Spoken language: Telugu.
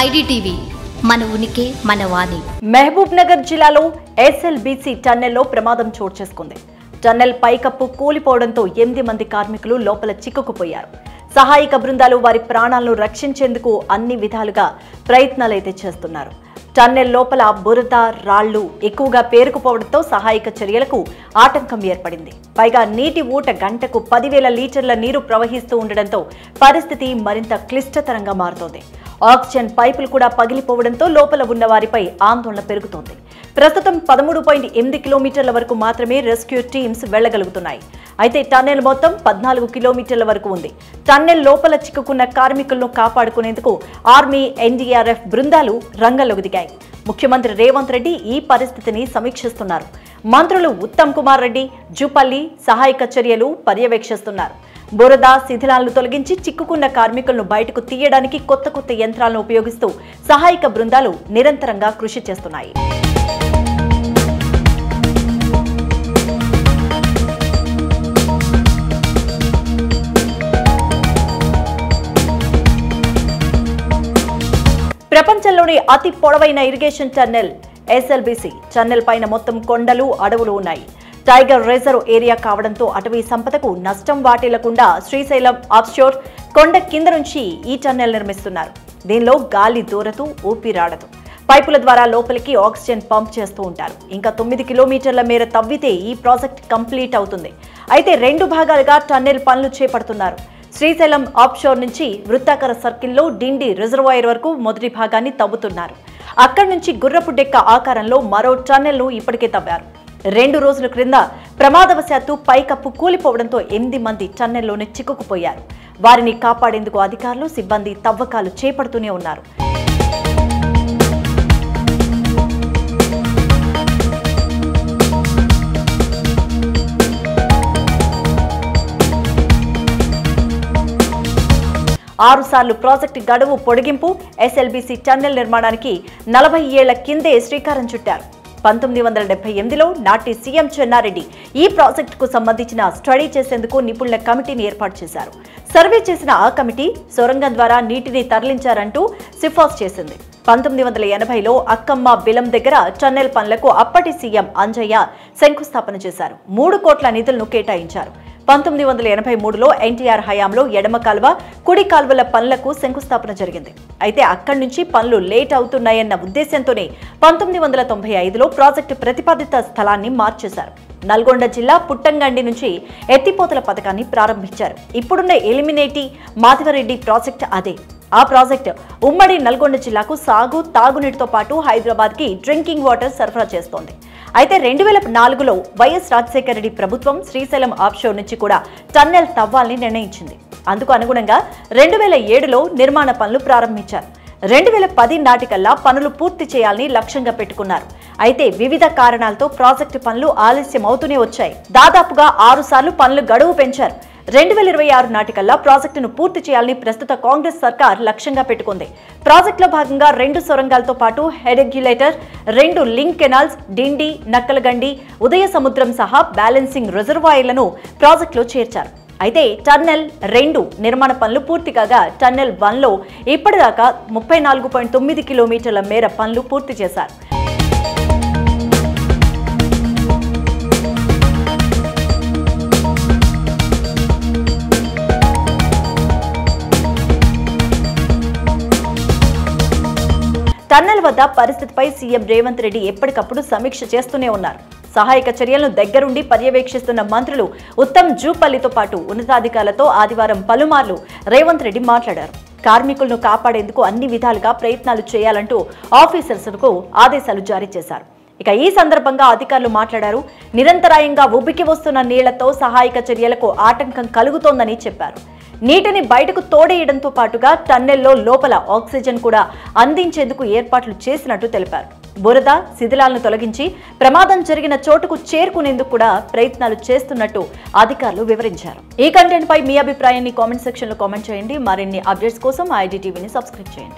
ఐడిటీవీ మన ఉనికి మన వాణి. మహబూబ్ నగర్ జిల్లాలో ఎస్ఎల్బీసీ టన్నెల్లో ప్రమాదం చోటు చేసుకుంది. టన్నెల్ పైకప్పు కూలిపోవడంతో 8 మంది కార్మికులు లోపల చిక్కుకుపోయారు. సహాయక బృందాలు వారి ప్రాణాలను రక్షించేందుకు అన్ని విధాలుగా ప్రయత్నాలైతే చేస్తున్నారు. టన్నెల్ లోపల బురద, రాళ్లు ఎక్కువగా పేరుకుపోవడంతో సహాయక చర్యలకు ఆటంకం ఏర్పడింది. పైగా నీటి ఊట గంటకు 10,000 లీటర్ల నీరు ప్రవహిస్తూ ఉండడంతో పరిస్థితి మరింత క్లిష్టతరంగా మారుతోంది. ఆక్సిజన్ పైపులు కూడా పగిలిపోవడంతో లోపల ఉన్న వారిపై ఆందోళన పెరుగుతోంది. ప్రస్తుతం 13.8 కిలోమీటర్ల వరకు మాత్రమే రెస్క్యూ టీమ్స్ వెళ్లగలుగుతున్నాయి. అయితే టన్నెల్ మొత్తం 14 కిలోమీటర్ల వరకు ఉంది. టన్నెల్ లోపల చిక్కుకున్న కార్మికులను కాపాడుకునేందుకు ఆర్మీ, ఎన్డీఆర్ఎఫ్ బృందాలు రంగంలోకి దిగాయి. ముఖ్యమంత్రి రేవంత్ రెడ్డి ఈ పరిస్థితిని సమీక్షిస్తున్నారు. మంత్రులు ఉత్తమ్ కుమార్ రెడ్డి, జూపల్లి సహాయక చర్యలు పర్యవేక్షిస్తున్నారు. బురద, శిథిలాలను తొలగించి చిక్కుకున్న కార్మికులను బయటకు తీయడానికి కొత్త యంత్రాలను ఉపయోగిస్తూ సహాయక బృందాలు నిరంతరంగా కృషి చేస్తున్నాయి. ప్రపంచంలోని అతి పొడవైన ఇరిగేషన్ టన్నెల్ ఎస్ఎల్బీసీ టన్నెల్ పైన మొత్తం కొండలు, అడవులు ఉన్నాయి. టైగర్ రిజర్వ్ ఏరియా కావడంతో అటవీ సంపదకు నష్టం వాటిల్లకుండా శ్రీశైలం ఆఫ్షోర్ కొండ కింద నుంచి ఈ టన్నెల్ నిర్మిస్తున్నారు. దీనిలో గాలి దూరదు, ఊపిరాడదు. పైపుల ద్వారా లోపలికి ఆక్సిజన్ పంప్ చేస్తూ ఉంటారు. ఇంకా 9 కిలోమీటర్ల మేర తవ్వితే ఈ ప్రాజెక్ట్ కంప్లీట్ అవుతుంది. అయితే 2 భాగాలుగా టన్నెల్ పనులు చేపడుతున్నారు. శ్రీశైలం ఆఫ్షోర్ నుంచి వృత్తాకార సర్కిల్లో డిండి రిజర్వాయర్ వరకు మొదటి భాగాన్ని తవ్వుతున్నారు. అక్కడి నుంచి గుర్రపు డెక్క ఆకారంలో మరో టన్నెల్ను ఇప్పటికే తవ్వారు. 2 రోజుల క్రింద ప్రమాదవశాత్తు పైకప్పు కూలిపోవడంతో 8 మంది టన్నెల్లోనే చిక్కుకుపోయారు. వారిని కాపాడేందుకు అధికారులు, సిబ్బంది తవ్వకాలు చేపడుతూనే ఉన్నారు. ఆరు సార్లు ప్రాజెక్టు గడువు పొడిగింపు. ఎస్ఎల్బీసీ టన్నెల్ నిర్మాణానికి 40 ఏళ్ల కిందే శ్రీకారం చుట్టారు. 1978లో నాటి సీఎం చెన్నారెడ్డి ఈ ప్రాజెక్టుకు సంబంధించిన స్టడీ చేసేందుకు నిపుణుల కమిటీని ఏర్పాటు చేశారు. సర్వే చేసిన ఆ కమిటీ సొరంగం ద్వారా నీటిని తరలించారంటూ సిఫార్సు చేసింది. 1980లో అక్కమ్మ బిలం దగ్గర టన్నెల్ పనులకు అప్పటి సీఎం అంజయ్య శంకుస్థాపన చేశారు. 3 కోట్ల నిధులను కేటాయించారు. 1983లో ఎన్టీఆర్ హయాంలో ఎడమ కాల్వ, కుడి కాల్వల పనులకు శంకుస్థాపన జరిగింది. అయితే అక్కడి నుంచి పనులు లేట్ అవుతున్నాయన్న ఉద్దేశంతోనే 1995లో ప్రాజెక్టు ప్రతిపాదిత స్థలాన్ని మార్చేశారు. నల్గొండ జిల్లా పుట్టంగండి నుంచి ఎత్తిపోతల పథకాన్ని ప్రారంభించారు. ఇప్పుడున్న ఎలిమినేటి మాధవరెడ్డి ప్రాజెక్టు అదే. ఆ ప్రాజెక్టు ఉమ్మడి నల్గొండ జిల్లాకు సాగు, తాగునీటితో పాటు హైదరాబాద్కి డ్రింకింగ్ వాటర్ సరఫరా చేస్తోంది. అయితే 2004లో వైఎస్ రాజశేఖర రెడ్డి ప్రభుత్వం శ్రీశైలం ఆఫ్షోర్ నుంచి కూడా టన్నెల్ తవ్వాలని నిర్ణయించింది. అందుకు అనుగుణంగా 2007లో నిర్మాణ పనులు ప్రారంభించారు. 2010 నాటికల్లా పనులు పూర్తి చేయాలని లక్ష్యంగా పెట్టుకున్నారు. అయితే వివిధ కారణాలతో ప్రాజెక్టు పనులు ఆలస్యం అవుతూనే వచ్చాయి. దాదాపుగా 6 సార్లు పనులు గడువు పెంచారు. 2026 నాటికల్లా ప్రాజెక్టును పూర్తి చేయాలని ప్రస్తుత కాంగ్రెస్ సర్కార్ లక్ష్యంగా పెట్టుకుంది. ప్రాజెక్టులో భాగంగా 2 సొరంగాలతో పాటు హెడెగ్యులేటర్, 2 లింక్ కెనాల్స్, డిండి, నక్కలగండి, ఉదయ సముద్రం సహా బ్యాలెన్సింగ్ రిజర్వాయర్లను ప్రాజెక్టులో చేర్చారు. అయితే టన్నెల్ 2 నిర్మాణ పనులు పూర్తి కాగా టన్నెల్ 1లో ఇప్పటిదాకా 34.9 కిలోమీటర్ల మేర పనులు పూర్తి చేశారు. టన్నెల్ వద్ద పరిస్థితిపై సీఎం రేవంత్ రెడ్డి ఎప్పటికప్పుడు సమీక్ష చేస్తూనే ఉన్నారు. సహాయక చర్యలను దగ్గరుండి పర్యవేక్షిస్తున్న మంత్రులు ఉత్తమ్, జూపల్లితో పాటు ఉన్నతాధికారులతో ఆదివారం పలుమార్లు రేవంత్ రెడ్డి మాట్లాడారు. కార్మికులను కాపాడేందుకు అన్ని విధాలుగా ప్రయత్నాలు చేయాలంటూ ఆఫీసర్స్కు ఆదేశాలు జారీ చేశారు. ఇక ఈ సందర్భంగా అధికారులు మాట్లాడారు. నిరంతరాయంగా ఉబికి వస్తున్న నీళ్లతో సహాయక చర్యలకు ఆటంకం కలుగుతోందని చెప్పారు. నీటిని బయటకు తోడేయడంతో పాటుగా టన్నెల్లో లోపల ఆక్సిజన్ కూడా అందించేందుకు ఏర్పాట్లు చేసినట్టు తెలిపారు. బురద, శిథిలాలను తొలగించి ప్రమాదం జరిగిన చోటుకు చేరుకునేందుకు కూడా ప్రయత్నాలు చేస్తున్నట్టు అధికారులు వివరించారు. ఈ కంటెంట్ పై మీ అభిప్రాయాన్ని కామెంట్ సెక్షన్ లో కామెంట్ చేయండి. మరిన్ని అప్డేట్స్ కోసం ఐడిటీవీని సబ్స్క్రైబ్ చేయండి.